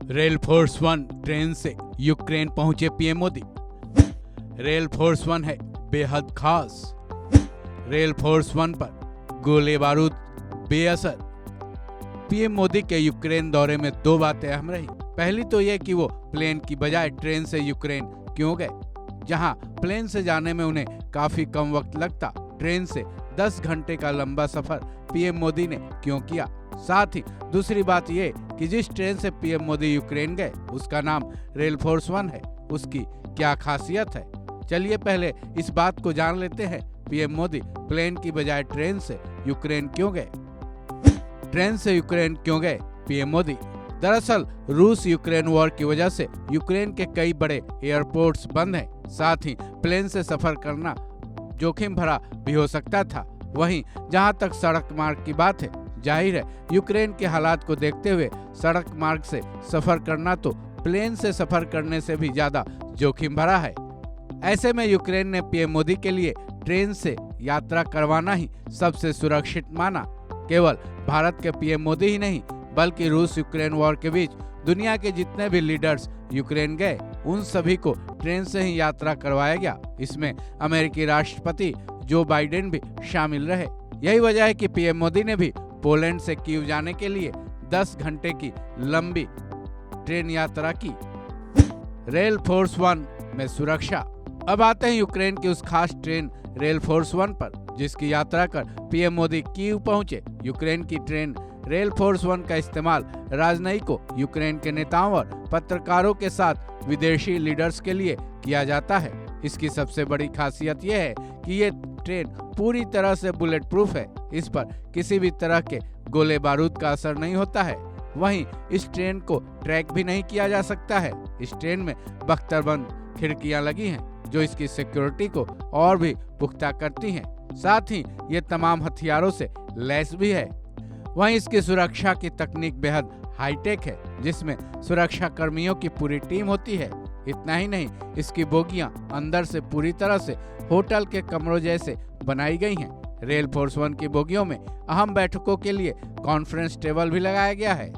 Rail force one train से Ukraine पहुंचे PM Modi. Rail force one है बेहद खास। रेल फोर्स वन पर गोले बारूद बेअसर। पीएम मोदी के यूक्रेन दौरे में दो बातें अहम रही। पहली तो यह कि वो प्लेन की बजाय ट्रेन से यूक्रेन क्यों गए, जहां प्लेन से जाने में उन्हें काफी कम वक्त लगता। ट्रेन से 10 घंटे का लंबा सफर पीएम मोदी ने क्यों किया। साथ ही दूसरी बात ये कि जिस ट्रेन से पीएम मोदी यूक्रेन गए उसका नाम रेल फोर्स वन है, उसकी क्या खासियत है। चलिए पहले इस बात को जान लेते हैं। पीएम मोदी प्लेन की बजाय ट्रेन से यूक्रेन क्यों गए। ट्रेन से यूक्रेन क्यों गए पीएम मोदी। दरअसल रूस यूक्रेन वॉर की वजह से यूक्रेन के कई बड़े एयरपोर्ट्स बंद हैं। साथ ही प्लेन से सफर करना जोखिम भरा भी हो सकता था। वहीं जहां तक सड़क मार्ग की बात है, जाहिर है यूक्रेन के हालात को देखते हुए सड़क मार्ग से सफर करना तो प्लेन से सफर करने से भी ज्यादा जोखिम भरा है। ऐसे में यूक्रेन ने पीएम मोदी के लिए ट्रेन से यात्रा करवाना ही सबसे सुरक्षित माना। केवल भारत के पीएम मोदी ही नहीं बल्कि रूस यूक्रेन वॉर के बीच दुनिया के जितने भी लीडर्स यूक्रेन गए उन सभी को ट्रेन से ही यात्रा करवाया गया। इसमें अमेरिकी राष्ट्रपति जो बाइडेन भी शामिल रहे। यही वजह है कि पीएम मोदी ने भी पोलैंड से कीव जाने के लिए 10 घंटे की लंबी ट्रेन यात्रा की। रेल फोर्स वन में सुरक्षा। अब आते हैं यूक्रेन की उस खास ट्रेन रेल फोर्स वन पर, जिसकी यात्रा कर पीएम मोदी कीव पहुंचे। यूक्रेन की ट्रेन रेल फोर्स वन का इस्तेमाल राजनयिकों, यूक्रेन के नेताओं और पत्रकारों के साथ विदेशी लीडर्स के लिए किया जाता है। इसकी सबसे बड़ी खासियत यह है कि ये ट्रेन पूरी तरह से बुलेट प्रूफ है। इस पर किसी भी तरह के गोले बारूद का असर नहीं होता है। वहीं इस ट्रेन को ट्रैक भी नहीं किया जा सकता है। इस ट्रेन में बख्तरबंद खिड़कियां लगी हैं जो इसकी सिक्योरिटी को और भी पुख्ता करती हैं। साथ ही ये तमाम हथियारों से लैस भी है। वहीं इसकी सुरक्षा की तकनीक बेहद हाईटेक है, जिसमें सुरक्षा कर्मियों की पूरी टीम होती है। इतना ही नहीं, इसकी बोगियां अंदर से पूरी तरह से होटल के कमरों जैसे बनाई गई हैं। रेल फोर्स वन की बोगियों में अहम बैठकों के लिए कॉन्फ्रेंस टेबल भी लगाया गया है।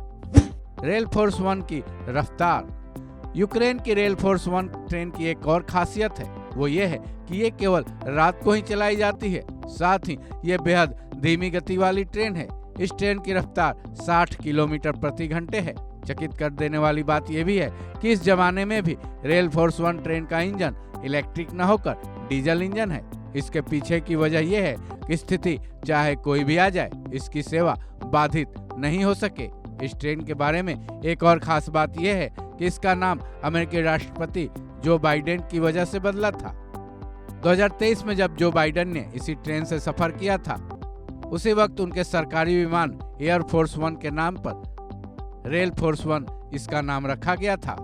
रेल फोर्स वन की रफ्तार। यूक्रेन की रेल फोर्स वन ट्रेन की एक और खासियत है, वो ये है कि ये केवल रात को ही चलाई जाती है। साथ ही ये बेहद धीमी गति वाली ट्रेन है। इस ट्रेन की रफ्तार 60 किलोमीटर प्रति घंटे है। चकित कर देने वाली बात यह भी है कि इस जमाने में भी रेल फोर्स वन ट्रेन का इंजन इलेक्ट्रिक न होकर डीजल इंजन है। इसके पीछे की वजह यह है कि स्थिति चाहे कोई भी आ जाए, इसकी सेवा बाधित नहीं हो सके। इस ट्रेन के बारे में एक और खास बात यह है कि इसका नाम अमेरिकी राष्ट्रपति जो बाइडेन की वजह से बदला था। 2023 में जब जो बाइडेन ने इसी ट्रेन से सफर किया था, उसी वक्त उनके सरकारी विमान एयर फोर्स वन के नाम पर रेल फोर्स वन इसका नाम रखा गया था।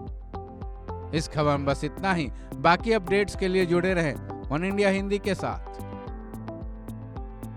इस खबर में बस इतना ही। बाकी अपडेट्स के लिए जुड़े रहें वन इंडिया हिंदी के साथ।